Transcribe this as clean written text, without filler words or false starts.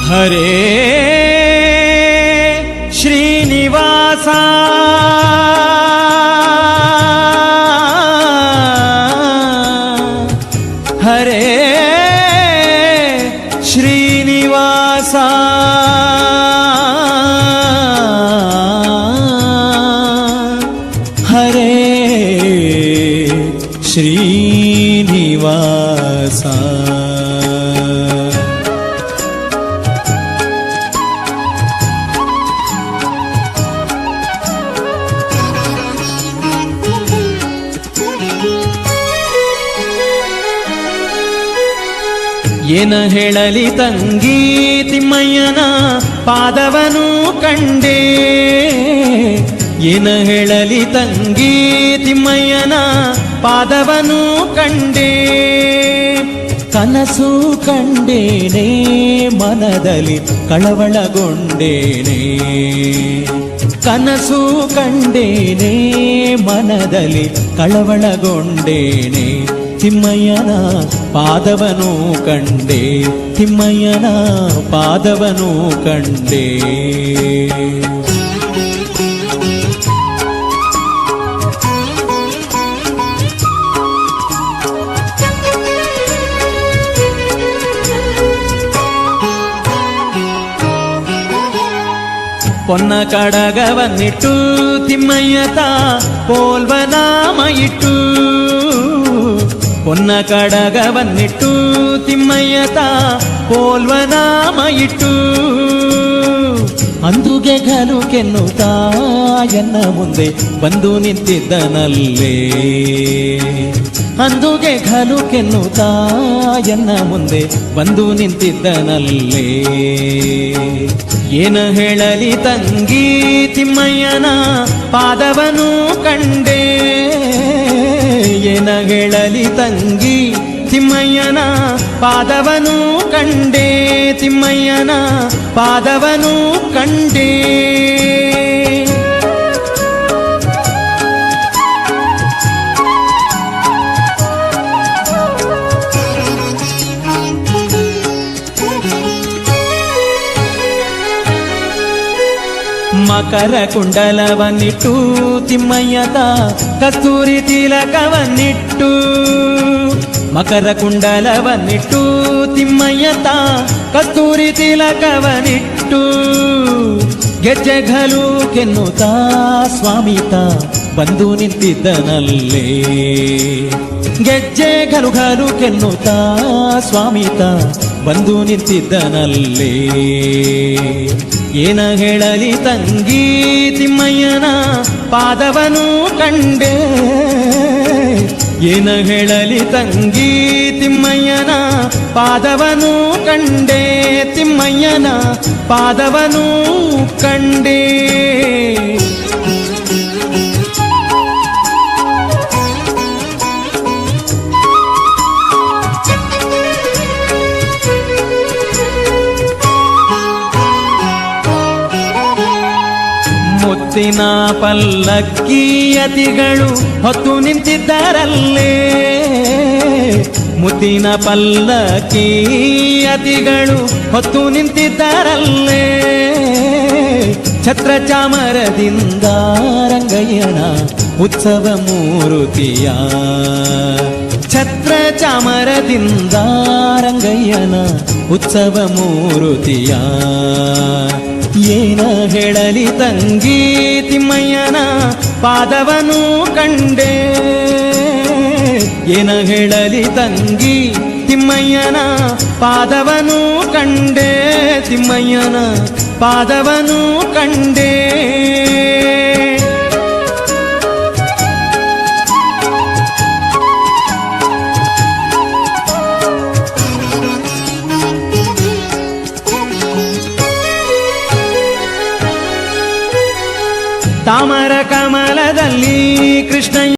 ಹರೇ ಶ್ರೀನಿವಾಸ ಹರೇ ಶ್ರೀನಿವಾಸ ಹರೇ ಶ್ರೀನಿವಾಸ ಏನ ಹೇಳಲಿ ತಂಗಿ ತಿಮ್ಮಯ್ಯನ ಪಾದವನು ಕಂಡೆ ಏನ ಹೇಳಲಿ ತಂಗಿ ತಿಮ್ಮಯ್ಯನ ಪಾದವನು ಕಂಡೆ ಕನಸು ಕಂಡೇನೆ ಮನದಲ್ಲಿ ಕಳವಳಗೊಂಡೇನೆ ಕನಸು ಕಂಡೇನೆ ಮನದಲ್ಲಿ ಕಳವಳಗೊಂಡೇನೆ ತಿಮ್ಮಯ್ಯನ ಪಾದವನು ಕಂಡೆ ತಿಮ್ಮಯ್ಯನ ಪಾದವನು ಕಂಡೆ ಪೊನ್ನ ಕಡಗವನ್ನಿಟ್ಟು ತಿಮ್ಮಯ್ಯತ ಪೋಲ್ವನಾಮ ಇಟ್ಟು ಪೊನ್ನ ಕಡಗವನ್ನಿಟ್ಟು ತಿಮ್ಮಯ್ಯತ ಪೋಲ್ವನಾಮ ಇಟ್ಟು ಅಂದುಗೆ ಘಲು ಕೆನ್ನುತ್ತಾ ಎನ್ನ ಮುಂದೆ ಬಂದು ನಿಂತಿದ್ದನಲ್ಲೇ ಅಂದುಗೆ ಘಲು ಕೆನ್ನುತ್ತಾ ಎನ್ನ ಮುಂದೆ ಬಂದು ನಿಂತಿದ್ದನಲ್ಲೇ ಏನ ಹೇಳಲಿ ತಂಗಿ ತಿಮ್ಮಯ್ಯನ ಪಾದವನು ಕಂಡೆ ಏನ ಹೇಳಲಿ ತಂಗಿ ತಿಮ್ಮಯ್ಯನ ಪಾದವನು ಕಂಡೆ ತಿಮ್ಮಯ್ಯನ ಪಾದವನು ಕಂಡೆ ಮಕರ ಕುಂಡಲವನ್ನಿಟ್ಟು ತಿಮ್ಮಯ್ಯತ ಕಸ್ತೂರಿ ತಿಲಕವನ್ನಿಟ್ಟು ಮಕರ ಕುಂಡಲವನ್ನಿಟ್ಟು ತಿಮ್ಮಯ್ಯತ ಕಸ್ತೂರಿ ತಿಲಕವನ್ನಿಟ್ಟು ಗೆಜ್ಜೆ ಘಲು ಕೆನ್ನುತ್ತಾ ಸ್ವಾಮಿತ ಬಂದು ನಿಂತಿದ್ದನಲ್ಲೇ ಗೆಜ್ಜೆ ಘಲು ಘಲು ಕೆನ್ನುತ್ತಾ ಸ್ವಾಮಿತ ಬಂದು ನಿಂತಿದ್ದನಲ್ಲೇ ಏನ ಹೇಳಲಿ ತಂಗಿ ತಿಮ್ಮಯ್ಯನ ಪಾದವನು ಕಂಡೆ ಏನ ಹೇಳಲಿ ತಂಗಿ ತಿಮ್ಮಯ್ಯನ ಪಾದವನು ಕಂಡೆ ತಿಮ್ಮಯ್ಯನ ಪಾದವನು ಕಂಡೆ ಮುತ್ತಿನ ಪಲ್ಲಕ್ಕಿಯತಿಗಳು ಹೊತ್ತು ನಿಂತಿದ್ದರಲ್ಲೇ ಮುತ್ತಿನ ಪಲ್ಲಕ್ಕಿಯತಿಗಳು ಹೊತ್ತು ನಿಂತಿದ್ದರಲ್ಲೇ ಛತ್ರ ಚಾಮರದಿಂದ ರಂಗಯ್ಯನ ಉತ್ಸವ ಮೂರುತಿಯ ಛತ್ರ ಚಾಮರದಿಂದ ರಂಗಯ್ಯನ ಉತ್ಸವ ಮೂರುತಿಯ ಏನ ಹೇಳಲಿ ತಂಗಿ ತಿಮ್ಮಯ್ಯನ ಪಾದವನು ಕಂಡೆ ಏನ ಹೇಳಲಿ ತಂಗಿ ತಿಮ್ಮಯ್ಯನ ಪಾದವನು ಕಂಡೆ ತಿಮ್ಮಯ್ಯನ ಪಾದವನು ಕಂಡೆ